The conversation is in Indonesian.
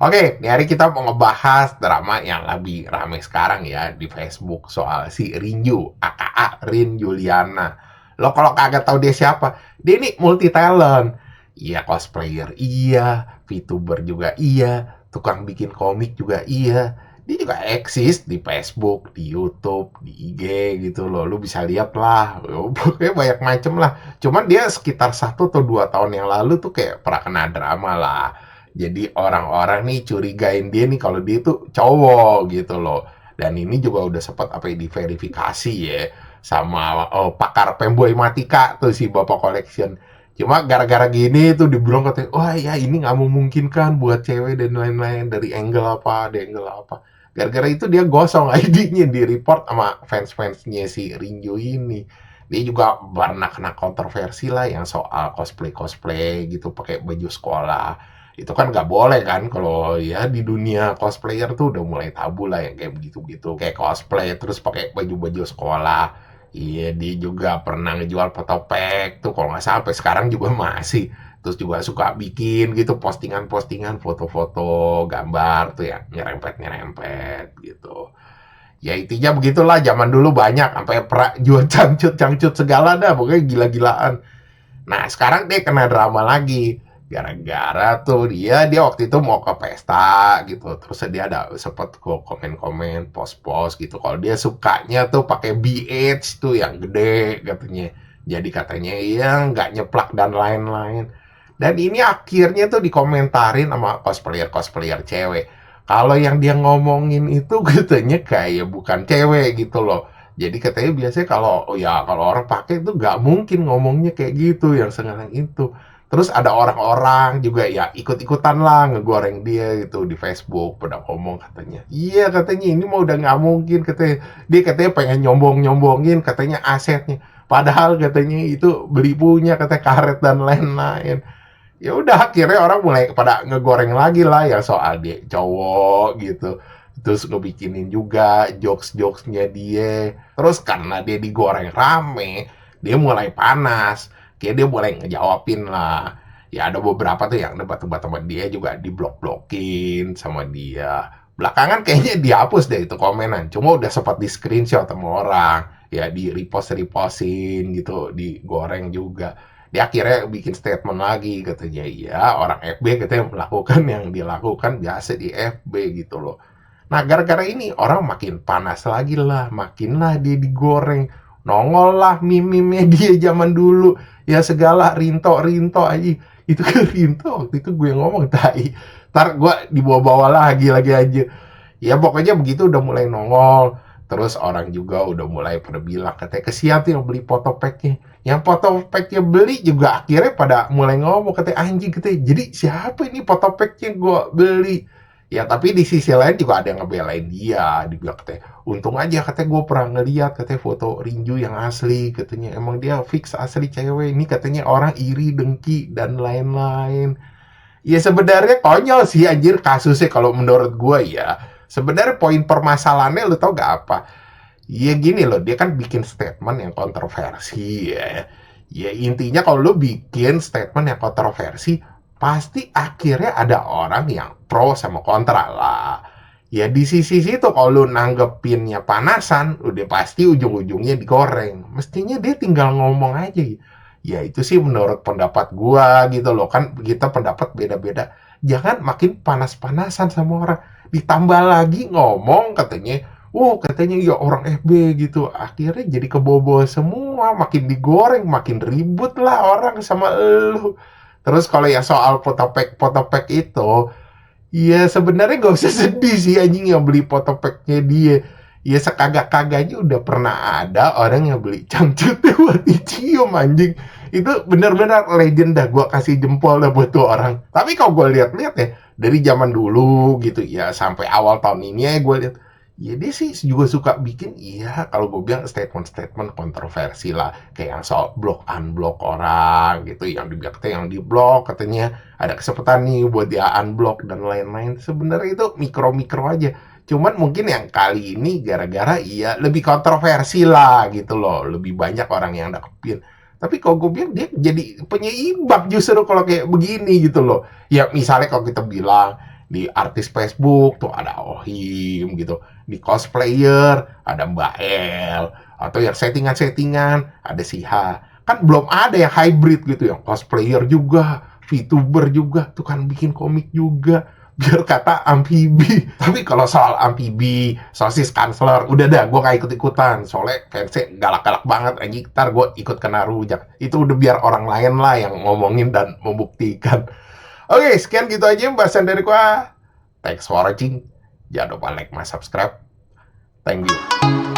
Oke, di hari kita mau ngebahas drama yang lagi rame sekarang ya di Facebook soal si Rinju, aka Rin Juliana. Lo kalau kagak tahu dia siapa, dia ini multi talent. Iya cosplayer, iya VTuber juga, iya tukang bikin komik juga, iya. Dia juga eksis di Facebook, di YouTube, di IG gitu loh. Lu bisa lihat lah, pokoknya banyak macem lah. Cuman dia sekitar 1 atau 2 tahun yang lalu tuh kayak pernah kena drama lah, jadi orang-orang nih curigain dia nih kalau dia tuh cowok gitu loh. Dan ini juga udah sempat apa ya, diverifikasi ya sama pakar Pemboymatika tuh si Bapak Collection. Cuma gara-gara gini tuh dibilang katanya, wah ya ini nggak memungkinkan buat cewek dan lain-lain dari angle apa. Gara-gara itu dia gosong ID-nya di report sama fans-fansnya si Rinjo ini. Dia juga pernah kena kontroversi lah yang soal cosplay-cosplay gitu pakai baju sekolah. Itu kan nggak boleh kan, kalau ya di dunia cosplayer tuh udah mulai tabu lah yang kayak begitu-begitu, kayak cosplay terus pakai baju-baju sekolah. Iya, dia juga pernah ngejual potopek tuh kalau nggak salah sampai sekarang juga masih. Terus juga suka bikin gitu postingan-postingan foto-foto gambar tuh ya nyerempet-nyerempet gitu. Ya intinya begitulah, zaman dulu banyak sampai jual cangcut-cangcut segala dah, pokoknya gila-gilaan. Nah, sekarang dia kena drama lagi. Gara-gara tuh dia waktu itu mau ke pesta gitu. Terus dia ada sempet komen-komen, post-post gitu. Kalau dia sukanya tuh pakai BH tuh yang gede katanya. Jadi katanya iya nggak nyeplak dan lain-lain. Dan ini akhirnya tuh dikomentarin sama cosplayer-cosplayer cewek. Kalau yang dia ngomongin itu katanya kayak bukan cewek gitu loh. Jadi katanya biasanya kalau ya kalau orang pakai itu nggak mungkin ngomongnya kayak gitu yang sekarang itu. Terus ada orang-orang juga ya ikut-ikutan lah ngegoreng dia gitu di Facebook pada ngomong katanya. Iya katanya ini mah udah nggak mungkin katanya. Dia katanya pengen nyombong-nyombongin katanya asetnya. Padahal katanya itu beli punya katanya karet dan lain-lain. Ya udah akhirnya orang mulai pada ngegoreng lagi lah ya soal dia cowok gitu, terus ngebikinin juga jokes-jokesnya dia, terus karena dia digoreng rame dia mulai panas, kayak dia mulai ngejawabin lah. Ya ada beberapa tuh yang debat-debat sama dia juga diblok-blokin sama dia, belakangan kayaknya dihapus deh itu komenan, cuma udah sempat di screenshot sama orang ya, di repost-repostin gitu, digoreng juga. Dia akhirnya bikin statement lagi katanya, iya orang FB katanya melakukan yang dilakukan biasa di FB gitu loh. Nah gara-gara ini orang makin panas lagi lah, makin lah dia digoreng, nongol lah meme-meme dia zaman dulu ya, segala rinto-rinto aja. Itu kan rinto waktu itu gue ngomong tai, ntar gue dibawa-bawa lagi aja. Ya pokoknya begitu udah mulai nongol. Terus orang juga udah mulai pada bilang katanya kesian tuh yang beli potopeknya. Yang potopeknya beli juga akhirnya pada mulai ngomong katanya anjing katanya. Jadi siapa ini potopeknya gue beli? Ya tapi di sisi lain juga ada yang ngebelain dia. Dibilang katanya untung aja katanya gue pernah ngeliat katanya foto Rinju yang asli. Katanya emang dia fix asli cewek. Ini katanya orang iri, dengki, dan lain-lain. Ya sebenarnya konyol sih anjir kasusnya kalau menurut gue ya. Sebenarnya poin permasalahannya lu tau gak apa? Ya gini loh, dia kan bikin statement yang kontroversi ya. Ya intinya kalau lu bikin statement yang kontroversi, pasti akhirnya ada orang yang pro sama kontra lah. Ya di sisi situ kalau lu nanggepinnya panasan, udah pasti ujung-ujungnya digoreng. Mestinya dia tinggal ngomong aja. Ya itu sih menurut pendapat gua gitu loh, kan kita pendapat beda-beda. Jangan makin panas-panasan sama orang. Ditambah lagi ngomong katanya, katanya ya orang FB gitu. Akhirnya jadi kebobo semua, makin digoreng, makin ribut lah orang sama elu. Terus kalau ya soal potopek itu, iya sebenarnya gak usah sedih sih anjing yang beli potopeknya dia. Ya sekagak-kagaknya udah pernah ada orang yang beli cangcutnya buat dicium anjing. Itu benar-benar legend dah, gue kasih jempol dah buat tuh orang. Tapi kalau gue lihat-lihat ya dari zaman dulu gitu ya sampai awal tahun ini ya gue lihat, ya dia sih juga suka bikin, iya kalau gue bilang statement-statement kontroversi lah, kayak yang soal blok unblock orang gitu, yang dibilang yang di blok katanya ada kesempatan nih buat dia unblock dan lain-lain. Sebenarnya itu mikro-mikro aja. Cuman mungkin yang kali ini gara-gara iya lebih kontroversi lah gitu loh. Lebih banyak orang yang nakepin. Tapi kalau gue bilang dia jadi penyeimbang justru kalau kayak begini gitu loh. Ya misalnya kalau kita bilang Di artis Facebook tuh ada Ohim gitu. Di cosplayer ada Mbak El. Atau yang settingan-settingan ada Siha. Kan belum ada yang hybrid gitu, yang cosplayer juga, VTuber juga, tuh kan bikin komik juga. Biar kata amfibi. Tapi kalau soal amfibi, sosis kansler, udah dah, gue gak ikut-ikutan. Soalnya fansnya galak-galak banget, anjing. Ntar gue ikut kena rujak. Itu udah biar orang lain lah yang ngomongin dan membuktikan. Oke, sekian gitu aja bahasan dari gua. Thanks for watching. Jangan lupa like, subscribe. Thank you.